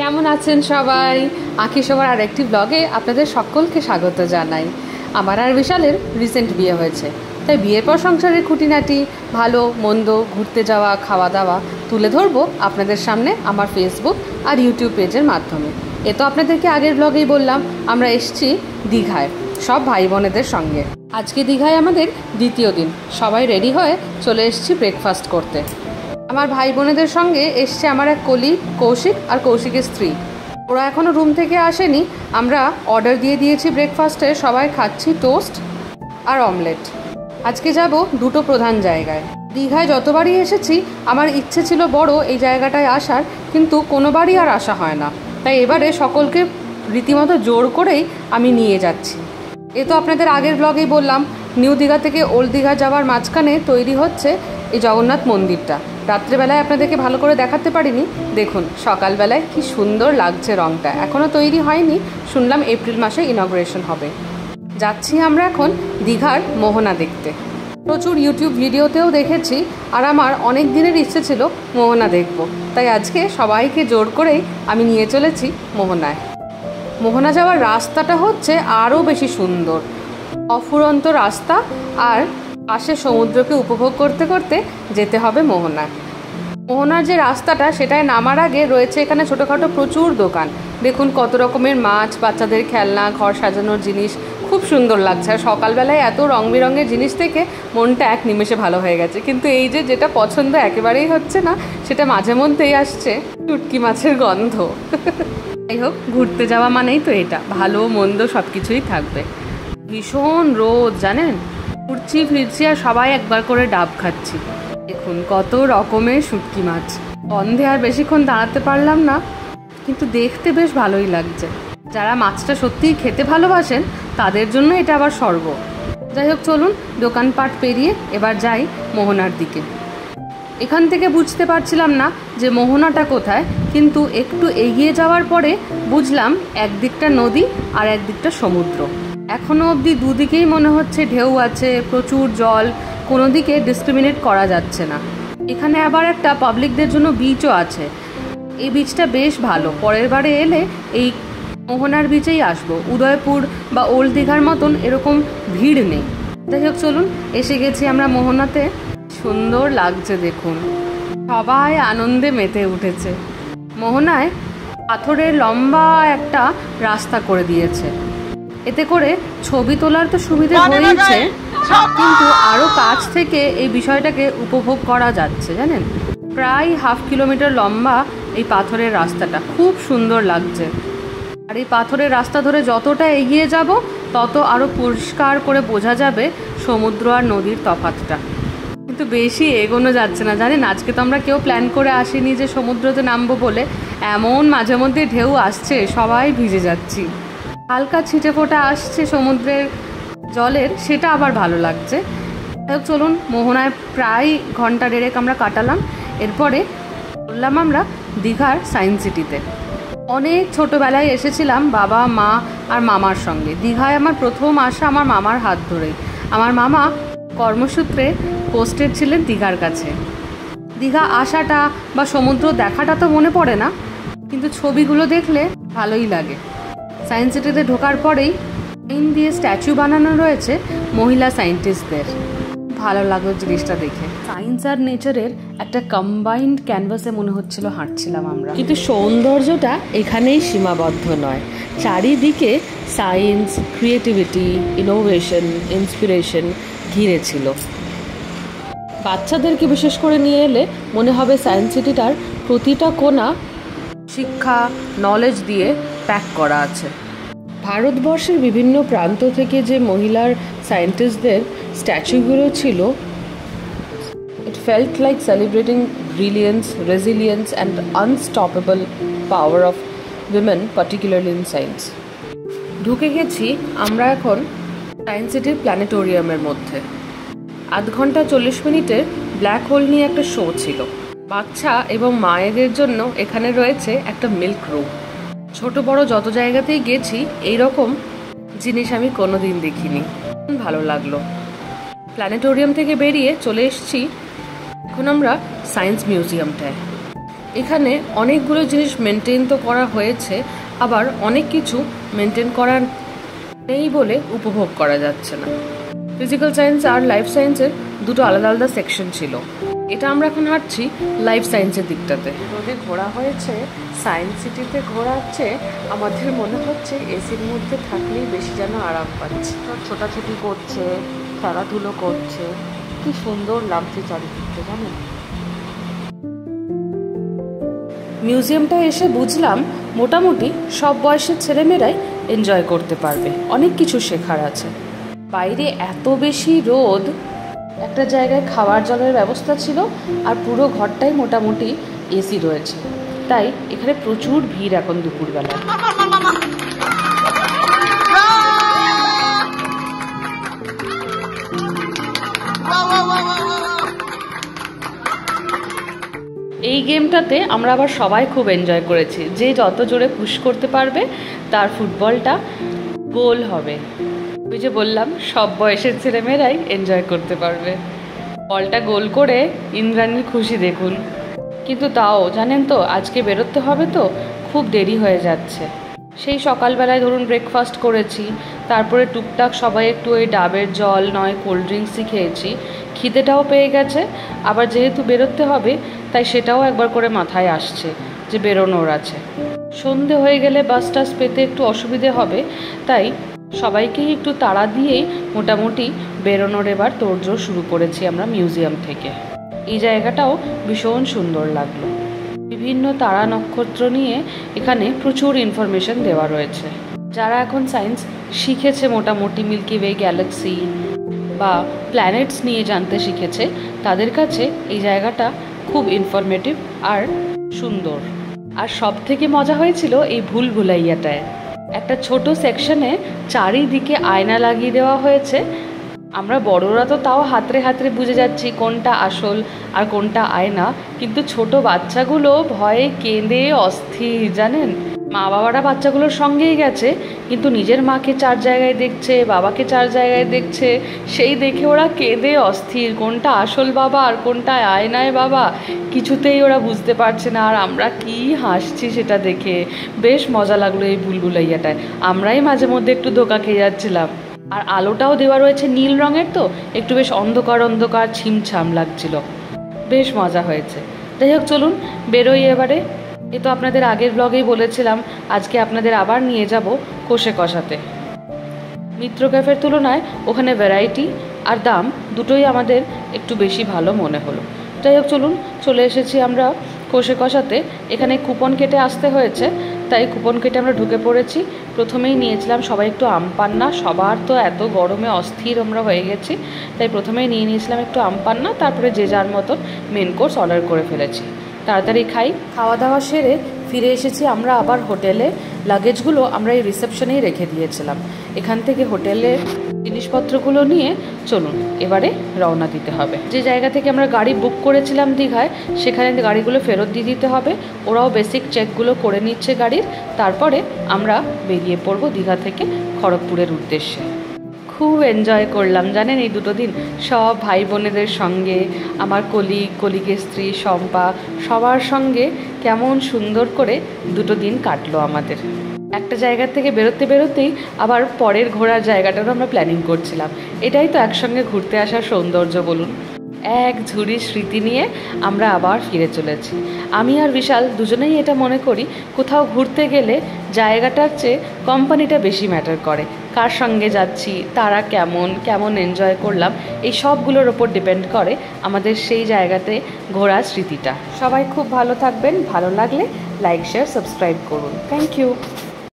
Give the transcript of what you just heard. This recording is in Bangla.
কেমন আছেন সবাই? আঁকি সবার আরেকটি ব্লগে আপনাদের সকলকে স্বাগত জানাই। আমার আর বিশালের রিসেন্ট বিয়ে হয়েছে, তাই বিয়ের পর সংসারের খুঁটিনাটি, ভালো মন্দ, ঘুরতে যাওয়া, খাওয়া দাওয়া তুলে ধরবো আপনাদের সামনে আমার ফেসবুক আর ইউটিউব পেজের মাধ্যমে। এ তো আপনাদেরকে আগের ব্লগেই বললাম, আমরা এসেছি দীঘায় সব ভাই বোনেদের সঙ্গে। আজকে দীঘায় আমাদের দ্বিতীয় দিন, সবাই রেডি হয়ে চলে এসেছি ব্রেকফাস্ট করতে। আমার ভাই বোনেদের সঙ্গে এসছে আমার এক কলিগ কৌশিক আর কৌশিকের স্ত্রী। ওরা এখনও রুম থেকে আসেনি। আমরা অর্ডার দিয়ে দিয়েছি ব্রেকফাস্টে, সবাই খাচ্ছি টোস্ট আর অমলেট। আজকে যাব দুটো প্রধান জায়গায়। দীঘায় যতবারই এসেছি আমার ইচ্ছে ছিল বড় এই জায়গাটায় আসার, কিন্তু কোনোবারই আর আসা হয় না। তাই এবারে সকলকে রীতিমতো জোর করেই আমি নিয়ে যাচ্ছি। এ তো আপনাদের আগের ব্লগেই বললাম, নিউ দীঘা থেকে ওল্ড দীঘা যাওয়ার মাঝখানে তৈরি হচ্ছে এই জগন্নাথ মন্দিরটা। রাত্রেবেলায় আপনাদেরকে ভালো করে দেখাতে পারিনি, দেখুন সকালবেলায় কি সুন্দর লাগছে রংটা। এখনও তৈরি হয়নি, শুনলাম এপ্রিল মাসে ইনগ্রেশন হবে। যাচ্ছি আমরা এখন দীঘার মোহনা দেখতে। প্রচুর ইউটিউব ভিডিওতেও দেখেছি, আর আমার অনেক দিনের ইচ্ছে ছিল মোহনা দেখব। তাই আজকে সবাইকে জোর করেই আমি নিয়ে চলেছি মোহনায়। মোহনা যাওয়ার রাস্তাটা হচ্ছে আরও বেশি সুন্দর, অফুরন্ত রাস্তা, আর পাশে সমুদ্রকে উপভোগ করতে করতে যেতে হবে মোহনায়। মোহনার যে রাস্তাটা, সেটায় নামার আগে রয়েছে এখানে ছোটোখাটো প্রচুর দোকান। দেখুন কত রকমের মাছ, বাচ্চাদের খেলনা, ঘর সাজানোর জিনিস, খুব সুন্দর লাগছে। আর সকালবেলায় এত রং বেরঙের জিনিস দেখে মনটা এক নিমেষে ভালো হয়ে গেছে। কিন্তু এই যে যেটা পছন্দ একেবারেই হচ্ছে না, সেটা মাঝে মধ্যেই আসছে শুটকি মাছের গন্ধ। যাই হোক, ঘুরতে যাওয়া মানেই তো এটা, ভালো মন্দ সব কিছুই থাকবে। ভীষণ রোদ জানেন, ঘুরছি ফিরছি আর সবাই একবার করে ডাব খাচ্ছি। দেখুন কত রকমের শুটকি মাছ। গন্ধে আর বেশিক্ষণ দাঁড়াতে পারলাম না, কিন্তু দেখতে বেশ ভালোই লাগছে। যারা মাছটা সত্যিই খেতে ভালোবাসেন তাদের জন্য এটা আবার স্বর্গ। যাই হোক, চলুন দোকানপাট পেরিয়ে এবার যাই মোহনার দিকে। এখান থেকে বুঝতে পারছিলাম না যে মোহনাটা কোথায়, কিন্তু একটু এগিয়ে যাওয়ার পরে বুঝলাম একদিকটা নদী আর একদিকটা সমুদ্র। এখনও অবধি দুদিকেই মনে হচ্ছে ঢেউ আছে, প্রচুর জল, কোনো দিকে ডিসক্রিমিনেট করা যাচ্ছে না। এখানে আবার একটা পাবলিকদের জন্য বিচও আছে। এই বিচটা বেশ ভালো, পরের বারে এলে এই মোহনার বিচেই আসবো। উদয়পুর বা ওল্ড দীঘার মতন এরকম ভিড় নেই। যাই হোক, চলুন এসে গেছি আমরা মোহনাতে। সুন্দর লাগছে দেখুন, সবাই আনন্দে মেতে উঠেছে। মোহনায় পাথরের লম্বা একটা রাস্তা করে দিয়েছে, এতে করে ছবি তোলার তো সুবিধা হয়েছে, কিন্তু আরও কাছ থেকে এই বিষয়টাকে উপভোগ করা যাচ্ছে। জানেন, প্রায় 1/2 কিলোমিটার লম্বা এই পাথরের রাস্তাটা, খুব সুন্দর লাগছে। আর এই পাথরের রাস্তা ধরে যতটা এগিয়ে যাব তত আরও পরিষ্কার করে বোঝা যাবে সমুদ্র আর নদীর তফাৎটা। কিন্তু বেশি এগোনো যাচ্ছে না জানেন, আজকে তো আমরা কেউ প্ল্যান করে আসিনি যে সমুদ্রতে নামবো বলে। এমন মাঝে মধ্যে ঢেউ আসছে, সবাই ভিজে যাচ্ছি। হালকা ছিটে ফোঁটা আসছে সমুদ্রের জলের, সেটা আবার ভালো লাগছে। চলুন, মোহনায় প্রায় ঘন্টা দেড়েক আমরা কাটালাম। এরপরে বললাম আমরা দীঘার সায়েন্স সিটিতে। অনেক ছোটোবেলায় এসেছিলাম বাবা, মা আর মামার সঙ্গে। দীঘায় আমার প্রথম আসা আমার মামার হাত ধরেই। আমার মামা কর্মসূত্রে পোস্টেড ছিলেন দীঘার কাছে। দীঘা আসাটা বা সমুদ্র দেখাটা তো মনে পড়ে না, কিন্তু ছবিগুলো দেখলে ভালোই লাগে। সায়েন্স সিটিতে ঢোকার পরেই লাইন দিয়ে স্ট্যাচু বানানো রয়েছে মহিলা সায়েন্টিস্টদের। ভালো লাগলো জিনিসটা দেখে। সায়েন্স আর নেচারের একটা কম্বাইন্ড ক্যানভাসে মনে হচ্ছিল হাঁটছিলাম আমরা। কিন্তু সৌন্দর্যটা এখানেই সীমাবদ্ধ নয়, চারিদিকে সায়েন্স, ক্রিয়েটিভিটি, ইনোভেশন, ইন্সপিরেশন ঘিরে ছিল। বাচ্চাদেরকে বিশেষ করে নিয়ে এলে মনে হবে সায়েন্স সিটিটার প্রতিটা কোণা শিক্ষা, নলেজ দিয়ে প্যাক করা আছে। ভারতবর্ষের বিভিন্ন প্রান্ত থেকে যে মহিলার সায়েন্টিস্টদের স্ট্যাচুগুলো ছিল, ইট felt like celebrating brilliance, resilience and unstoppable power of women, particularly in science. ঢুকে গেছি আমরা এখন সায়েন্স সিটির প্ল্যানেটোরিয়ামের মধ্যে। 1 ঘন্টা 40 মিনিটের ব্ল্যাক হোল নিয়ে একটা শো ছিল। বাচ্চা এবং মায়েদের জন্য এখানে রয়েছে একটা মিল্ক রুম। ছোট বড় যত জায়গাতেই গেছি এই রকম জিনিস আমি কোনোদিন দেখিনি, ভালো লাগলো। প্ল্যানেটোরিয়াম থেকে বেরিয়ে চলে এসেছি এখন আমরা সায়েন্স মিউজিয়ামটায়। এখানে অনেকগুলো জিনিস মেনটেন তো করা হয়েছে, আবার অনেক কিছু মেনটেন করা নেই বলে উপভোগ করা যাচ্ছে না। ফিজিক্যাল সায়েন্স আর লাইফ সায়েন্সের দুটো আলাদা আলাদা সেকশন ছিল। এটা আমরা এখন হাঁটছি লাইফ সায়েন্সের দিকটাতে। রোদে ঘোরা হয়েছে, সায়েন্স সিটিতে ঘোরাচ্ছে, আমাদের মনে হচ্ছে এসির মধ্যে থাকলেই বেশি যেন আরাম পাচ্ছে। ছোটাছুটি করছে, খেলাধুলো করছে, কি সুন্দর লাগছে চারিদিকটা জানেন। মিউজিয়ামটা এসে বুঝলাম মোটামুটি সব বয়সের ছেলেমেয়েরাই এনজয় করতে পারবে, অনেক কিছু শেখার আছে। বাইরে এত বেশি রোদ, একটা জায়গায় খাবার জলের ব্যবস্থা ছিল আর পুরো ঘরটাই মোটামুটি এসি রয়েছে, তাই এখানে প্রচুর ভিড় এখন দুপুরবেলা। এই গেমটাতে আমরা আবার সবাই খুব এনজয় করেছি। যে যত জোরে পুশ করতে পারবে তার ফুটবলটা গোল হবে। ওই যে বললাম সব বয়সের ছেলেমেয়েরাই এনজয় করতে পারবে। বলটা গোল করে ইন্দ্রাণীর খুশি দেখুন। কিন্তু তাও জানেন তো আজকে বেরোতে হবে তো, খুব দেরি হয়ে যাচ্ছে। সেই সকালবেলায় ধরুন ব্রেকফাস্ট করেছি, তারপরে টুকটাক সবাই একটু ওই ডাবের জল নয় কোল্ড ড্রিঙ্কসই খেয়েছি। খিদেটাও পেয়ে গেছে, আবার যেহেতু বেরোতে হবে তাই সেটাও একবার করে মাথায় আসছে যে বেরোনোর আছে। সন্ধে হয়ে গেলে বাস টাস পেতে একটু অসুবিধে হবে, তাই সবাইকেই একটু তাড়া দিয়েই মোটামুটি বেরোনোর এবার তোড়জোড় শুরু করেছি আমরা মিউজিয়াম থেকে। এই জায়গাটাও ভীষণ সুন্দর লাগলো। বিভিন্ন তারা নক্ষত্র নিয়ে এখানে প্রচুর ইনফরমেশন দেওয়া রয়েছে। যারা এখন সায়েন্স শিখেছে, মোটামুটি মিল্কি ওয়ে গ্যালাক্সি বা প্ল্যানেটস নিয়ে জানতে শিখেছে, তাদের কাছে এই জায়গাটা খুব ইনফরমেটিভ আর সুন্দর। আর সব থেকে মজা হয়েছিল এই ভুল ভুলাইয়াটায়। একটা ছোট সেকশনে চারিদিকে আয়না লাগিয়ে দেওয়া হয়েছে। আমরা বড়রা তো তাও হাতড়ে হাতড়ে বুঝে যাচ্ছি কোনটা আসল আর কোনটা আয়না, কিন্তু ছোট বাচ্চাগুলো ভয়ে কেঁদে অস্থির জানেন। মা বাবারা বাচ্চাগুলোর সঙ্গেই গেছে, কিন্তু নিজের মাকে 4 জায়গায় দেখছে, বাবাকে 4 জায়গায় দেখছে, সেই দেখে ওরা কেঁদে অস্থির। কোনটা আসল বাবা আর কোনটা আয়নায় বাবা কিছুতেই ওরা বুঝতে পারছে না। আর আমরা কি হাসছি সেটা দেখে, বেশ মজা লাগলো এই ভুলভুলাইয়াটায়। আমরাই মাঝে মধ্যে একটু ধোকা খেয়ে যাচ্ছিলাম। আর আলোটাও দেওয়া রয়েছে নীল রঙের, তো একটু বেশ অন্ধকার অন্ধকার ছিমছাম লাগছিল, বেশ মজা হয়েছে। যাই হোক চলুন বেরোই এবারে। এ তো আপনাদের আগের ব্লগেই বলেছিলাম আজকে আপনাদের আবার নিয়ে যাব কোষে কষাতে। মিত্র ক্যাফের তুলনায় ওখানে ভ্যারাইটি আর দাম দুটোই আমাদের একটু বেশি ভালো মনে হলো। যাই হোক চলুন, চলে এসেছি আমরা কোষে কষাতে। এখানে কুপন কেটে আসতে হয়েছে, তাই কুপন কেটে আমরা ঢুকে পড়েছি। প্রথমেই নিয়েছিলাম সবাই একটু আম পান্না, সবার তো এত গরমে অস্থির আমরা হয়ে গেছি, তাই প্রথমেই নিয়েছিলাম একটু আম পান্না, তারপরে যে যার মতন মেন কোর্স অর্ডার করে ফেলেছি। তাড়াতাড়ি খাই। খাওয়া দাওয়া সেরে ফিরে এসেছি আমরা আবার হোটেলে। লাগেজগুলো আমরা এই রিসেপশনেই রেখে দিয়েছিলাম। এখান থেকে হোটেলে জিনিসপত্রগুলো নিয়ে চলুন এবারে রওনা দিতে হবে। যে জায়গা থেকে আমরা গাড়ি বুক করেছিলাম দীঘায়, সেখানে গাড়িগুলো ফেরত দিয়ে দিতে হবে। ওরাও বেসিক চেকগুলো করে নিচ্ছে গাড়ির, তারপরে আমরা বেরিয়ে পড়বো দীঘা থেকে খড়গপুরের উদ্দেশ্যে। খুব এনজয় করলাম জানেন এই দুটো দিন, সব ভাই বোনেদের সঙ্গে, আমার কলিগের স্ত্রী শম্পা, সবার সঙ্গে কেমন সুন্দর করে দুটো দিন কাটলো আমাদের। একটা জায়গা থেকে বেরোতে বেরোতেই আবার পরের ঘোরার জায়গাটারও আমরা প্ল্যানিং করছিলাম। এটাই তো একসঙ্গে ঘুরতে আসার সৌন্দর্য বলুন। এক ঝুড়ি স্মৃতি নিয়ে আমরা আবার ফিরে চলেছি। আমি আর বিশাল দুজনেই এটা মনে করি কোথাও ঘুরতে গেলে জায়গাটার চেয়ে কোম্পানিটা বেশি ম্যাটার করে। কার সঙ্গে যাচ্ছি, তারা কেমন এনজয় করলাম, এই সবগুলোর ওপর ডিপেন্ড করে আমাদের সেই জায়গাতে ঘোরার স্মৃতিটা। সবাই খুব ভালো থাকবেন, ভালো লাগলে লাইক শেয়ার সাবস্ক্রাইব করুন। Thank you.